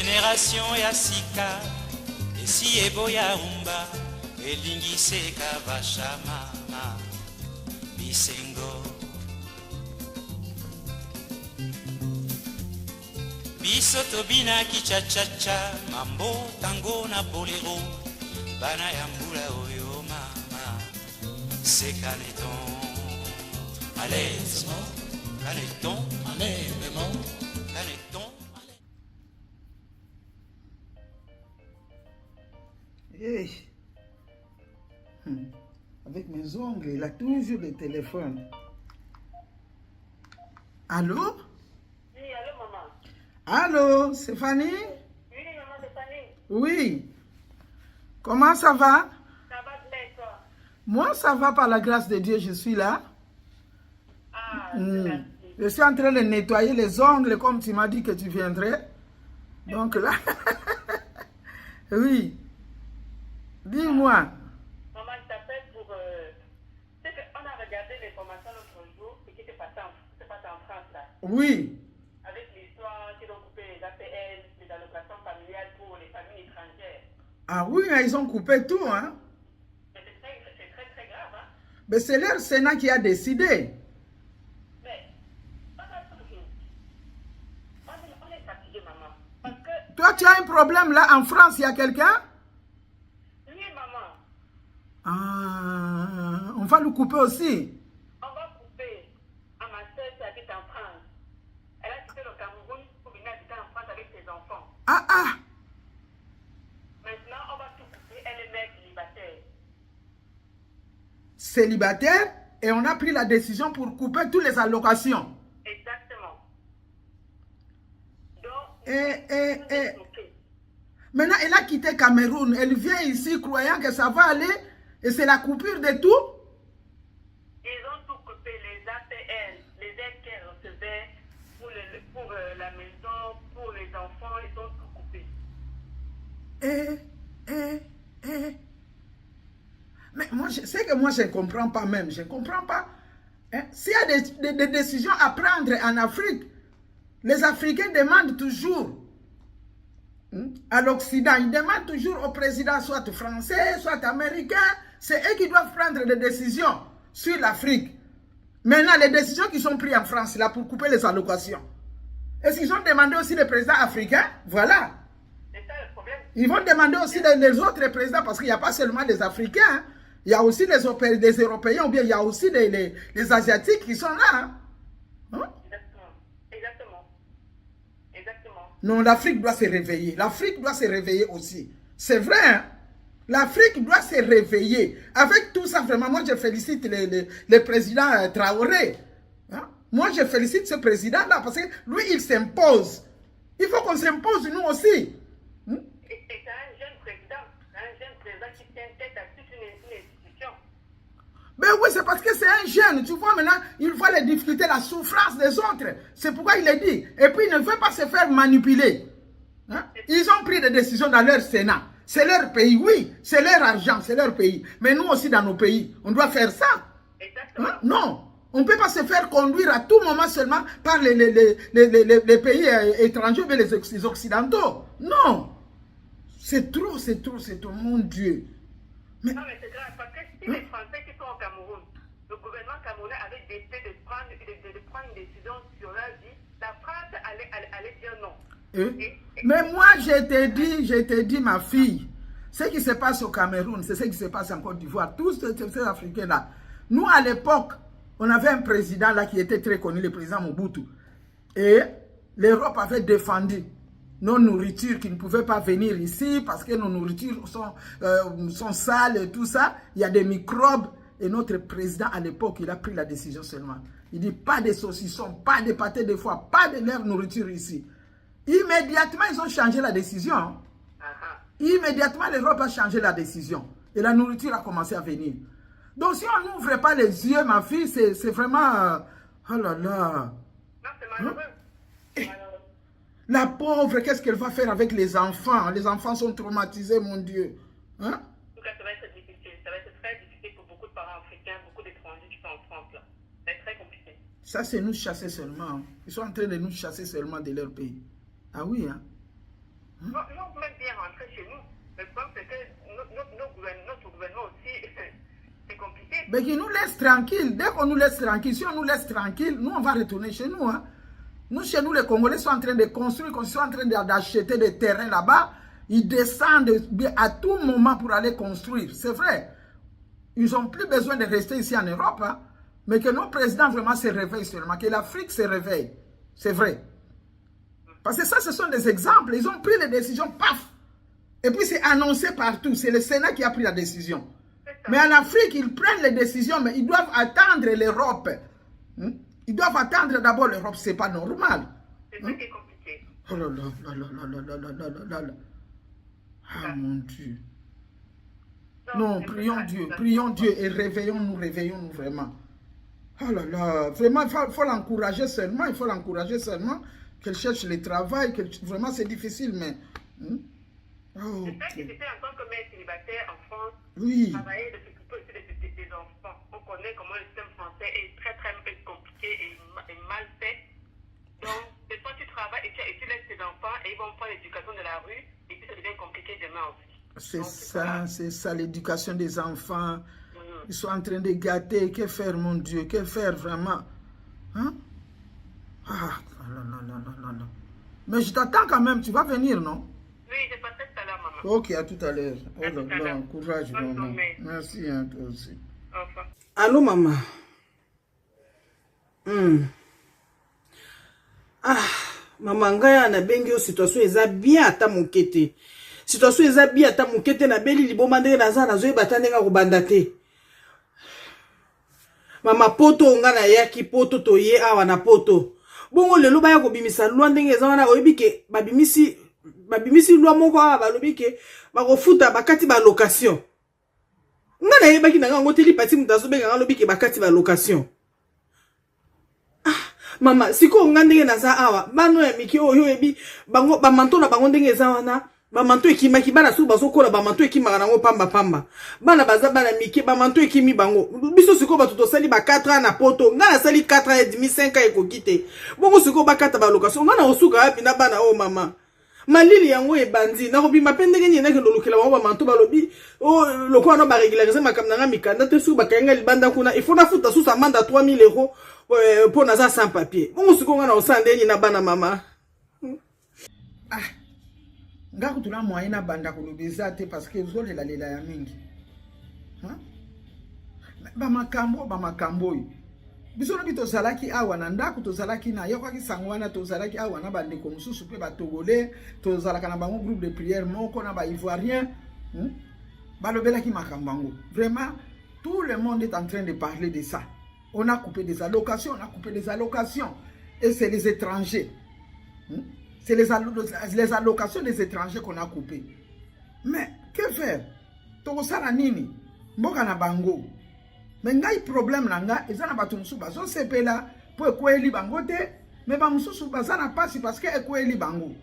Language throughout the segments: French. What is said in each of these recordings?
Génération ya sika esi eboya umba elingi kavashama bisengo biso tobinaki chachacha mambo tango na bolero bana ya mbula oyo mama c'est caneton allez caneton allez maman caneton. Hey. Avec mes ongles, il a toujours le téléphone. Allô? Oui, allô, maman. Allô, c'est Fanny? Oui, maman, c'est Fanny. Oui. Comment ça va? Ça va bien, toi? Moi, ça va par la grâce de Dieu, je suis là. Ah, merci. Je suis en train de nettoyer les ongles comme tu m'as dit que tu viendrais. Donc là, oui. Dis-moi. Maman, je t'appelle pour... C'est qu'on a regardé l'information l'autre jour, ce qui s'est passé en France, là. Oui. Avec l'histoire qu'ils ont coupé les APL, les allocations familiales pour les familles étrangères. Ah oui, ils ont coupé tout, hein. Mais c'est très, très grave, hein. Mais c'est leur Sénat qui a décidé. Mais, on est fatigué, maman. Parce que... Toi, tu as un problème là en France, il y a quelqu'un? Oui, maman. Ah, on va le couper aussi. On va couper à ma soeur qui habite en France. Elle a quitté le Cameroun pour venir habiter en France avec ses enfants. Ah, ah. Maintenant, on va tout couper. Elle est mère célibataire. Célibataire, et on a pris la décision pour couper toutes les allocations. Exactement. Donc, Et maintenant, elle a quitté Cameroun. Elle vient ici croyant que ça va aller. Et c'est la coupure de tout. ils ont tout coupé. Les APL, les aides qu'elle recevait pour la maison, pour les enfants, ils ont tout coupé. Mais moi, c'est que moi, je ne comprends pas même. Je ne comprends pas. Hein? S'il y a des décisions à prendre en Afrique, les Africains demandent toujours à l'Occident, ils demandent toujours au président, soit français, soit américain. C'est eux qui doivent prendre des décisions sur l'Afrique. Maintenant, les décisions qui sont prises en France, là, pour couper les allocations. Est-ce qu'ils ont demandé aussi les présidents africains? Voilà. C'est ça le problème. Ils vont demander aussi les autres présidents, parce qu'il n'y a pas seulement des Africains. Hein. Il y a aussi des Européens, ou bien il y a aussi les Asiatiques qui sont là. Hein? Exactement. Non, l'Afrique doit se réveiller. L'Afrique doit se réveiller aussi. C'est vrai, hein? L'Afrique doit se réveiller. Avec tout ça, vraiment, moi je félicite le président Traoré. Hein? Moi je félicite ce président-là parce que lui, il s'impose. Il faut qu'on s'impose nous aussi. Et c'est un jeune président qui tient tête à toute une institution. Ben oui, c'est parce que c'est un jeune. Tu vois maintenant, il voit les difficultés, la souffrance des autres. C'est pourquoi il est dit. Et puis il ne veut pas se faire manipuler. Hein? Ils ont pris des décisions dans leur Sénat. C'est leur pays, oui. C'est leur argent, c'est leur pays. Mais nous aussi, dans nos pays, on doit faire ça. Exactement. Hein? Non. On ne peut pas se faire conduire à tout moment seulement par les pays étrangers, mais les occidentaux. Non. C'est trop, mon Dieu. Non, mais c'est grave, parce que si les Français qui sont au Cameroun, le gouvernement camerounais avait décidé de prendre une décision sur leur vie, la France allait dire non. Mais moi, je te dis, ma fille, ce qui se passe au Cameroun, c'est ce qui se passe en Côte d'Ivoire. Tous ces Africains-là. Nous, à l'époque, on avait un président là qui était très connu, le président Mobutu. Et l'Europe avait défendu nos nourritures qui ne pouvaient pas venir ici parce que nos nourritures sont sales et tout ça. Il y a des microbes. Et notre président, à l'époque, il a pris la décision seulement. Il dit pas de saucissons, pas de pâtés de foie, pas de leur nourriture ici. Immédiatement, ils ont changé la décision. Immédiatement, l'Europe a changé la décision. Et la nourriture a commencé à venir. Donc, si on n'ouvre pas les yeux, ma fille, c'est vraiment... oh là là. Non, c'est malheureux. La pauvre, qu'est-ce qu'elle va faire avec les enfants? Les enfants sont traumatisés, mon Dieu. Hein? En tout cas, ça va être difficile. Ça va être très difficile pour beaucoup de parents africains, beaucoup d'étrangers qui sont en France. Là. Ça va être très compliqué. Ça, c'est nous chasser seulement. Ils sont en train de nous chasser seulement de leur pays. Ah oui, hein? Non, on peut même bien rentrer chez nous. Le problème, c'est que notre gouvernement aussi, c'est compliqué. Mais qui nous laisse tranquille. Dès qu'on nous laisse tranquille, si on nous laisse tranquille, nous, on va retourner chez nous. Hein. Nous, chez nous, les Congolais sont en train de construire, ils sont en train d'acheter des terrains là-bas. Ils descendent à tout moment pour aller construire. C'est vrai. Ils n'ont plus besoin de rester ici en Europe. Hein. Mais que nos présidents vraiment se réveillent seulement. Que l'Afrique se réveille. C'est vrai. Parce que ça, ce sont des exemples. Ils ont pris les décisions, paf. Et puis c'est annoncé partout. C'est le Sénat qui a pris la décision. Mais en Afrique, ils prennent les décisions, mais ils doivent attendre l'Europe. Ils doivent attendre d'abord l'Europe. Ce n'est pas normal. C'est ça qui est compliqué. Oh là là là là là là là là. Ah mon Dieu. Non, prions Dieu et réveillons-nous vraiment. Oh là là, vraiment, il faut l'encourager seulement, qu'elle cherche le travail, vraiment c'est difficile, mais... Oh, c'est ça qui se fait en tant que mère célibataire en France, oui. Travailler de s'occuper aussi des enfants. On connaît comment le système français est très compliqué et mal fait. Donc, des fois tu travailles et tu laisses tes enfants et ils vont faire l'éducation de la rue et puis ça devient compliqué demain aussi. C'est ça, l'éducation des enfants. Ils sont en train de gâter. Que faire, mon Dieu? Que faire vraiment? Hein? Ah, non. Mais je t'attends quand même. Tu vas venir, non? Oui, je passerai tout à l'heure, maman. Ok, à tout à l'heure. Oh là là, courage, maman. Merci, hein, toi aussi. Au revoir. Allô, maman? Ah, maman, ngaya na bengi o situation eza bien ata mokete. Situation eza bien ata mokete na beli liboma ndenge naza nazoyi batandenga kobanda te. Mama poto nga na yaki poto to ye awa na poto. Bongo lelo baya kobimisa lwa ndenge eza wana oyebi ke babimisi lwa moko awa balobi ke bakofuta bakati ba location. Nga na yebaki na ngo teli pati mutazo benga nga lobi ke bakati ba location. Mama, siko nga ndenge naza awa, bano ya miki oyo ebi bango ba manto na bango ndenge eza wana, ba manto ekimaki bana su bazokola ba manto ekimaka nango pamba. Bana baza bana miki ba manto ekimi bango. Biso siko batu tosali ba 4 ans na poto, nga na sali 4 ans et demi 5 ans ekokite. Bongo siko bakata ba location, nga na osuka yapi na bana o mama. Malili yango ebandi, na kobima pendenge nyena ke lolukela ba manto balobi, o lokwa no ba régulariser makamna nga mikanda te su bakanga libanda kuna, il faut na futa su sa manda 3000 € pour naza sans papier. Bongo siko nga na osande nyina bana mama. Ah. Nga kutuna moyen na banda kolobeza te parce que zolela lela ya mingi. Hein? Ba makambo. Biso na bito zalaki awa na ndako to zalaki na yokwaki sangwana to zalaki awa na bande ko mususu pe ba togolais to zalaka na bango groupe de prière moko na ba ivoirien. Balobelaki makambango. Vraiment tout le monde est en train de parler de ça. On a coupé des allocations, et c'est les étrangers. C'est les allocations des étrangers qu'on a coupées. Mais que faire? Tokosala nini? Mboka na bango. Mais ngai problème nanga, ezana batu musu bazo sepela po ekweli bango te, mais ba mususu bazana pasi parce que ekweli bango.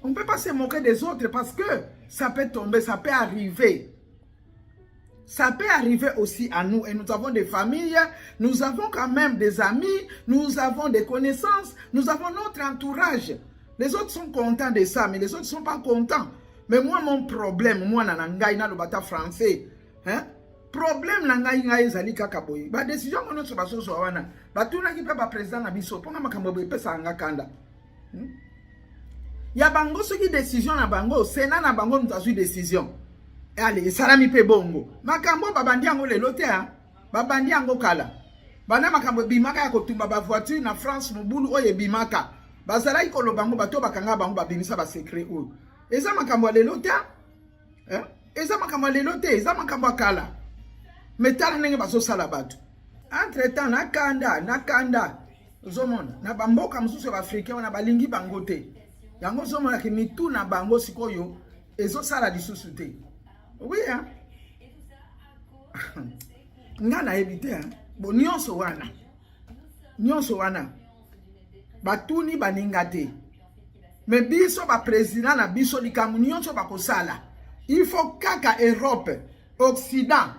On ne peut pas se moquer des autres parce que ça peut tomber, ça peut arriver. Ça peut arriver aussi à nous et nous avons des familles, nous avons quand même des amis, nous avons des connaissances, nous avons notre entourage. Les autres sont contents de ça, mais les autres ne sont pas contents. Mais moi, mon problème, moi, nanangai na lobata français, hein? Problème nangai zali kakaboy. Ba décision kono so baso so wana. Ba tuna ki pe ba président na biso, ponga makambo be pesa nga kanda. Ya bango soki décision na bango, Sénat na bango nous a eu décision. Allez, salami pe bongo. Makambo babandi yango lelo te hein. Babandi yango kala. Bana makambo bimaka ya kotumba ba voiture na France mobulu oye bimaka. Bazala ikolo bango bato bakanga bango babimisa ba secret oyo. Eza makambo lelo te hein? Eza makambo lelo te, eza makambo kala. Metala nenge baso sala bato. Entre temps nakanda. Zomona na bamboka mususu ba africain na balingi bango te. Yango zomona ki mitu na bango sikoyo ezo sala lisusu te. Oui, hein? Ngana ebite, hein? Bon, nyonso wana. Batuni baninga te. Mais biso ba président na biso likamu nyonso bakosala. Il faut kaka Europe, Occident.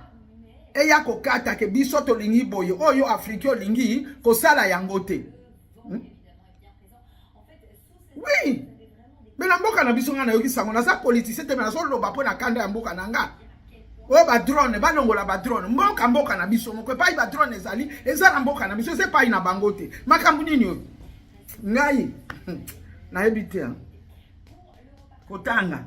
Eya kokata ke biso to lingi boye. Oyo Afrique lingi kosala yango te. Oui. Mais na mboka na biso nga na yoki sango na za politicien te na so loba po na kanda ya mboka na nga. O ba drone ba longola ba drone mboka na biso moko pa ba drone ezali ezala mboka na biso c'est pas ina bangote. Makambu nini yo? Ngai na ebite kotanga.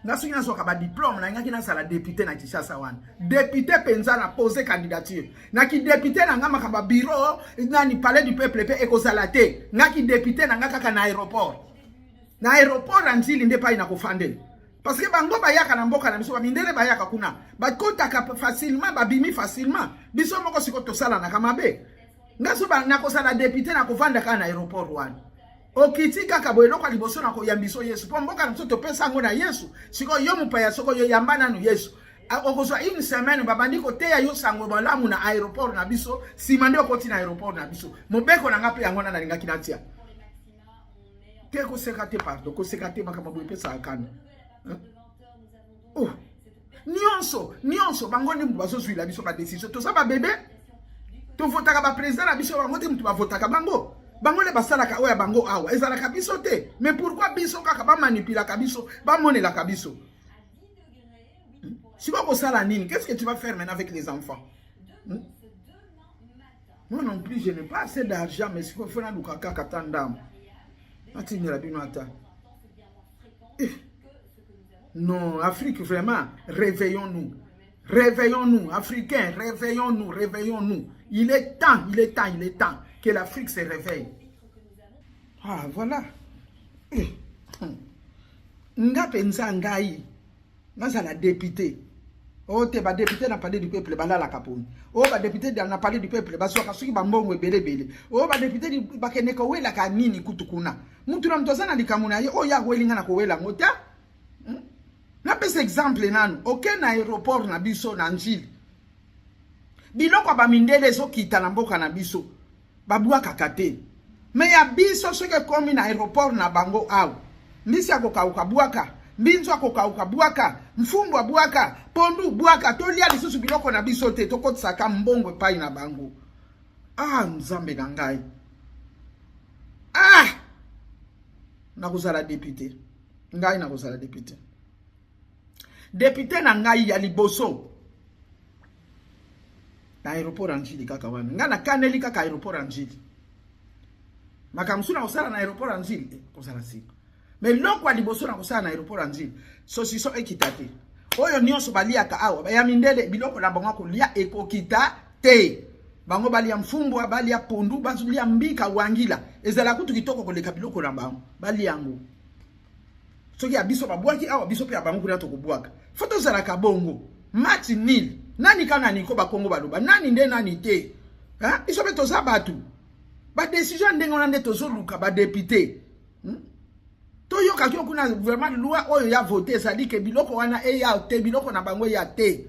Nga soki na soka ba diplôme na ngaki na sala député na Kinshasa wana. Député penza na poser candidature. Na ki député na nga makamba bureau na ni palais du peuple pe ekozala te. Nga ki député na nga kaka na aéroport. Na aéroport anjili nde pa ina kofandela. Parce que bango bayaka na mboka na biso bamindele bayaka kuna. Bakotaka facilement babimi facilement. Biso moko siko tosala na kamabe. Nga so ba na kosala député na kovanda ka na aéroport wana. Okiti kaka boye lokwa liboso na koyambiso Yesu. Po mboka na biso topesa ngo na Yesu. Siko yo mupaya soko yo yambana no Yesu. Okozwa une semaine babandi koteya yo sango balamu na aéroport na biso. Simande okoti na aéroport na biso. Mobeko na ngape yango na linga kinatia. Te ko sekate pardon, ko sekate makama boye pesa akana. Oh. Nyonso bango ni mbazo zuila biso ba décision. To sa ba bébé. To votaka ba président na biso bango te mutu ba votaka bango. Bango le basalaka oya bango awa. Ezalaka biso te. Mais pourquoi biso kaka ba manipula ka biso, ba monela ka biso? Si va ko sala nini, qu'est-ce que tu vas faire maintenant avec les enfants? Moi non plus, je n'ai pas assez d'argent, mais si faut faire un lukaka katandam. Atinira binata. Non, Afrique, vraiment, réveillons-nous. Réveillons-nous, Africains, réveillons-nous. Il est temps que l'Afrique se réveille. Ah, voilà. Nga pensa ngai, nga la député. Oh, te ba député na parler du peuple, ba la kaponi. Oh, ba député na parler du peuple, ba soka soki ba mbongo belebele. Oh, ba député ba keneka wela ka nini kutukuna. Mutu na mtozana likamuna ye, oh ya welinga na ko wela ngota. Na pesa exemple nanu, aucun aéroport na biso na njili. Biloko ba mindele so kita na mboka na biso. Babua kakate. Me ya biso soke komi na aéroport na bango au. Misi akokauka buaka, mbinzo akokauka buaka, mfumbu buaka, pondu buaka, tolia lisusu biloko na biso te tokotsaka mbongo pai na bango. Ah, nzambe na ngai. Ah! Nakozala député. Ngai nakozala député. Député na ngai ya liboso na aéroport anjili kaka wana nga na kaneli kaka aéroport anjili makamsuna kosala na aéroport anjili kosala si mais loko ya liboso na kosala na aéroport anjili sosiso ekitate oyo nyonso baliaka awa ya mindele biloko na bango kolia ekokita te bango balia mfumbwa balia pondu bazulia mbika wangila ezala kutu kitoko koleka biloko na bango baliango soki ya biso babwaki awa biso pe ya bango kuna tokobwaka foto zala kabongo match nil nani kana niko ba Kongo baloba nani nde nani te hein biso pe toza batu ba décision ndengo na nde tozoluka ba député to yoka kyo kuna gouvernement loi oyo ya voter ça dit que biloko wana e ya te biloko na bango ya te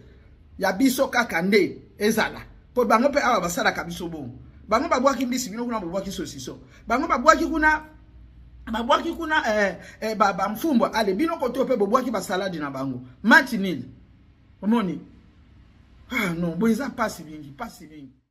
ya biso kaka nde ezala po bango pe awa basala ka biso bongo bango babwaki mbisi bino kuna babwaki sosiso bango babwaki kuna ba mfumbwa ale bino koto pe babwaki ba salade na bango match nil omoni ah non boiza pasi bingi